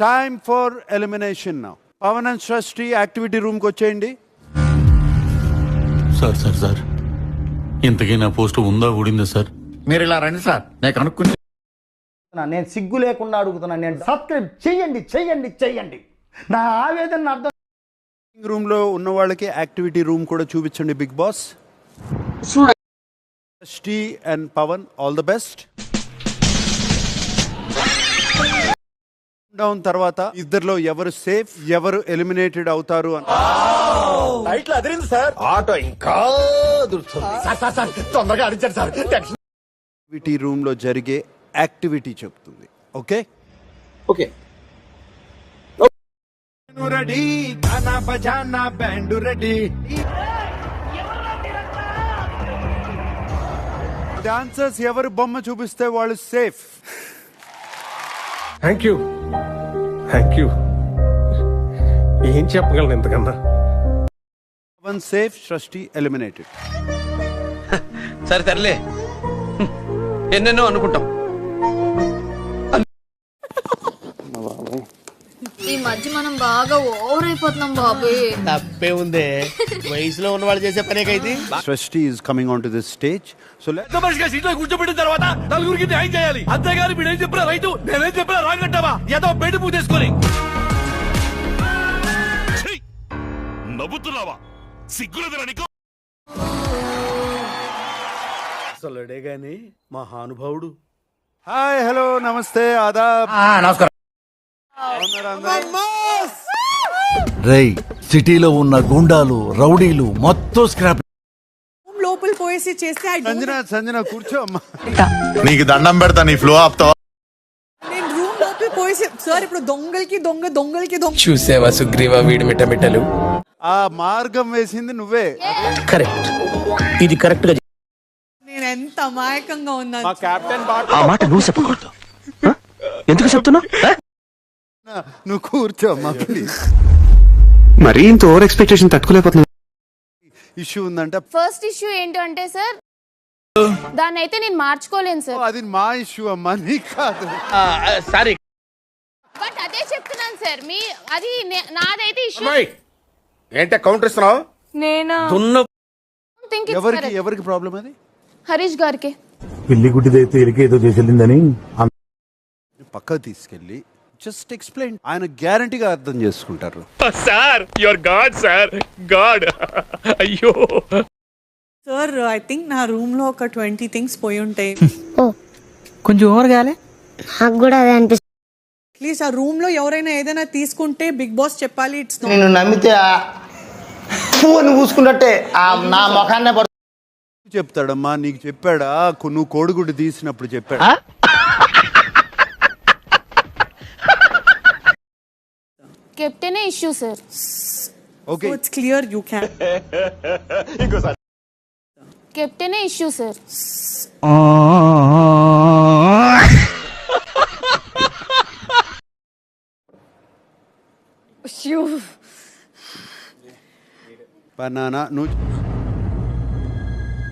Time for elimination now. Pavan and Srishti activity room కి వచ్చేయండి. Sir sir sir ఇంతకీ నా పోస్ట్ ఉందా ఊడిందా సార్? మీరు ఇలా రండి సార్, నేను కనుక్కుంటే. నేను సిగ్గు లేకుండా అడుగుతున్నాను. నేను సబ్స్క్రైబ్ చెయ్యండి చెయ్యండి చెయ్యండి. నా ఆవేదన అర్థం. రూమ్ లో ఉన్న వాళ్ళకి యాక్టివిటీ రూమ్ కూడా చూపించండి Bigg Boss. Srishti and Pavan, all the best. Down తర్వాత ఇద్దరిలో ఎవరు సేఫ్, ఎవరు ఎలిమినేటెడ్ అవుతారు అని ఆటో ఇంకా తొందరగా అడిచారు సార్. యాక్టివిటీ రూమ్ లో జరిగే యాక్టివిటీ చెప్తుంది. Okay okay. రెడీ, గానా బజానా బ్యాండ్ రెడీ. డాన్సర్స్ ఎవరు బొమ్మ చూపిస్తే వాళ్ళు సేఫ్. థ్యాంక్ యూ ఏం చెప్పగలను ఎంతకన్నా. వన్ సేఫ్, సృష్టి ఎలిమినేటెడ్. సరే తరలే, ఎన్నెన్నో అనుకుంటాం. ఈ మధ్య మనం బాగా ఓవర్ అయిపోతున్నాం బాబు. తప్పే ఉందే, వయసులో ఉన్న వాళ్ళు చేసే పనే కైతే. సృష్టి is coming onto this stage. So సీట్లో కూర్చోబెట్టిన తర్వాత నలుగురికి న్యాయం చేయాలి. అంతేగాని మీరేం చెప్పినా రైతు, నేనేం చెప్పినా రాంగ్ అంటావా? ఏదో బయట పూ చేసుకొని నవ్వుతున్నావా? సిగ్గులేదురా నీకు? అసలుడే గాని మహానుభావుడు. హాయ్, హలో, నమస్తే, ఆదాబ్. నమస్కారం. రై సిటీలో ఉన్న గుండాలు, రౌడీలు మొత్తం స్క్రాప్. లోపల పోయేసి చేస్తే సంజన కూర్చో అమ్మా. నీకు దండం పెడతా, నీ ఫ్లో ఆపుతావా? నేను రూమ్ లోపల పోయేసి సార్ ఇప్పుడు దొంగలకి దొంగ చూసావా సుగ్రీవా వీడి మిట్టమిట్టలు. ఆ మార్గం వేసింది నువ్వే. కరెక్ట్, ఇది కరెక్ట్ గా. నేను ఎంత అమాయకంగా ఉన్నాను. ఆ మాట నువ్వు చెప్పకూడదు. ఎందుకు చెప్తున్నా? నువ్వు కూర్చో అమ్మా ప్లీజ్. మరీ ఇంత ఓవర్ ఎక్స్పెక్టేషన్ తట్టుకోలేకపోతున్నా. ఇష్యూ ఉందంట. ఫస్ట్ ఇష్యూ ఏంటంటే సార్, దాన్ని అయితే నేను మార్చుకోలేను సార్. అది మా ఇష్యూ అమ్మా, నీకు కాదు. సారీ, బట్ అదే చెప్తున్నాను సార్, అది నాదైతే ఇష్యూ. ఏంటే కౌంటర్ ఇస్తున్నావు? నేను ఎవరికి ప్రాబ్లం అది? హరీష్ గారికి. పిల్లి గుడ్డిదైతే ఎలికేదో చేసిందని పక్కకు తీసుకెళ్ళి జస్ట్ ఎక్స్ప్లెయిన్. ఆయన గ్యారంటీగా అర్థం చేసుకుంటారు. Sir your God, sir God. అయ్యో సార్ ఐ థింక్ నా రూమ్ లో ఒక 20 థింగ్స్ పోయి ఉంటాయి. కొంచెం ఓవర్ గాలే నాకు కూడా అదే అనిపిస్తుంది. అట్లీస్ట్ ఆ రూమ్ లో ఎవరైనా ఏదైనా తీసుకుంటే బిగ్ బాస్ చెప్పాలి. ఇట్స్ నేను నమ్మితే అని పూసుకున్నట్టే నా ముఖాన్నే చెప్తాడమ్మా. నీకు చెప్పాడా? నువ్వు కోడిగుడ్డు తీసినప్పుడు చెప్పాడా? చెప్తేనే issue sir. Okay, it's clear you can. చెప్తేనే ఇష్యూ సార్. బనానా నువ్వు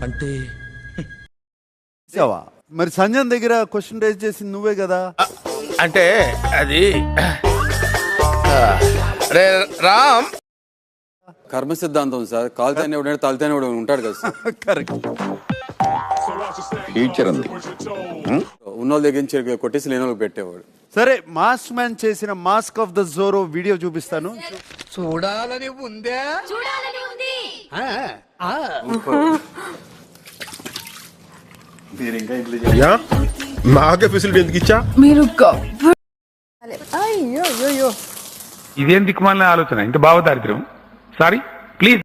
అంటే చేసావా? మరి సంజయ్ దగ్గర క్వశ్చన్ రేజ్ చేసింది నువ్వే కదా. అంటే అది రామ్ కర్మ సిద్ధాంతం సార్. కాలుతేనే తాలితేనే ఉంటాడు కదా సార్. కరెక్ట్. ఉన్నోళ్ళ దగ్గర నుంచి కొట్టేసి లేని వాళ్ళకి పెట్టేవాడు. సరే, మాస్ మ్యాన్ చేసిన mask of the Zoro video చూపిస్తాను. చూడాలని ఉందే. నాకే ఫెసిలిటీ ఎందుకు ఇచ్చా? మీరు ఇదేం దిక్కుమాలిన ఆలోచన, ఇంత భావదారిద్ర్యం. Sorry please.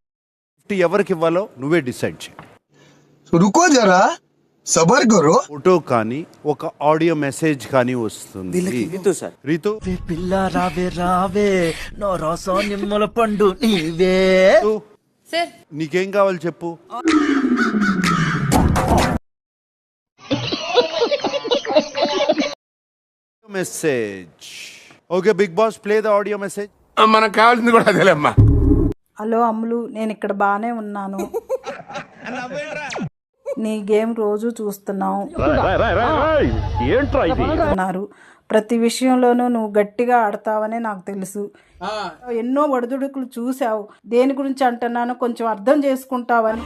ఎవరికి ఇవ్వాలో నువ్వే డిసైడ్ చేయి. రుకో జరా, సబర్ కరో. ఫోటో కానీ ఒక ఆడియో మెసేజ్ కానీ వస్తుంది. రీతు, పిల్ల రావే రావే నో రసం నిమ్మల పండు నీవే. సార్ నీకేం కావాలి చెప్పు. Message. Okay Bigg Boss, play the audio message. మనకు కావాల్సింది కూడా అదేలేమ్మా. హలో అమ్ములు, నేను ఇక్కడ బానే ఉన్నాను. నీ గేమ్ రోజు చూస్తున్నావు. ప్రతి విషయంలోనూ నువ్వు గట్టిగా ఆడతావని నాకు తెలుసు. ఎన్నో ఒడిదుడుకులు చూసావు. దేని గురించి అంటున్నానో కొంచెం అర్థం చేసుకుంటావని.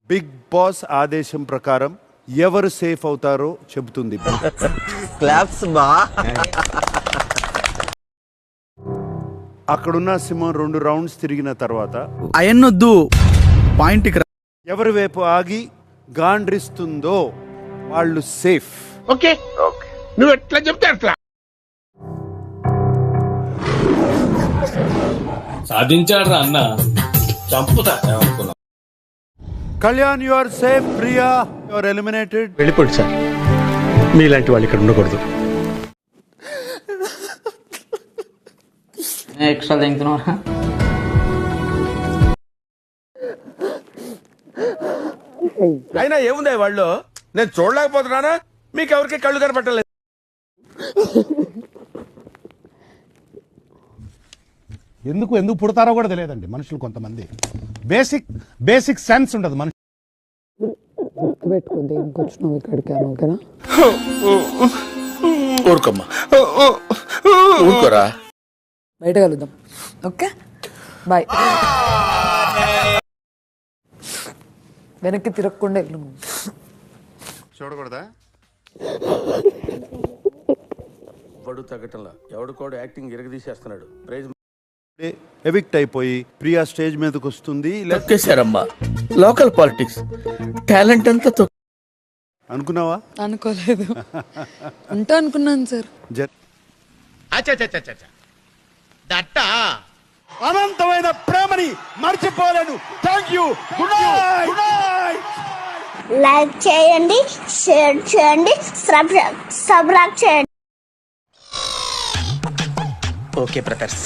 బిగ్ బాస్ ఆదేశం ప్రకారం ఎవరు సేఫ్ అవుతారో చెబుతుంది. క్లాప్స్ బా. అక్కడున్న సింహం 2 రౌండ్స్ తిరిగిన తర్వాత అయన్నొద్దు పాయింట్ ఎవరి వైపు ఆగి గాండ్రిస్తుందో వాళ్ళు సేఫ్. ఓకే నువ్వు ఎట్లా చెప్తే అట్లా. సాధించాడు రా అన్న, చంపుతా. Kalyan you are safe, Priya you are eliminated. వెళ్ళిపోండి సార్, మీలాంటి వాళ్ళు ఇక్కడ ఉండకూడదు. ఎక్స్ట్రా తింటున్నా. అయినా ఏముంది వాళ్ళు, నేను చూడలేకపోతున్నానా? మీకు ఎవరికి కళ్ళు కనపట్టలేదు. ఎందుకు పుడతారో కూడా తెలియదండి మనుషులు. కొంతమంది బేసిక్ సెన్స్ ఉండదు మనిషి. ఊరుకోమ్మా, ఊరుకోరా. బయట కలుద్దాం. Okay bye. వెనక్కి తిరగకుండా వెళ్ళు. చూడకూడదా? పడు తగ్గటంలా ఎవడికోడు యాక్టింగ్ ఇరగదీసేస్తున్నాడు. ప్రైజ్ ఎవిక్ట్ అయిపోయి ప్రియా స్టేజ్ మీదకి వస్తుంది. తొక్కేశారమ్మా. లోకల్ పాలిటిక్స్ టాలెంట్ అంతా అనుకున్నావా? అనుకోలేదు. ఉంటా అనుకున్నాను సార్. అనంతమైన ప్రేమని మర్చిపోలేను. Thank you. Good night. Like చేయండి, షేర్ చేయండి, సబ్స్క్రైబ్ చేయండి. Okay brothers.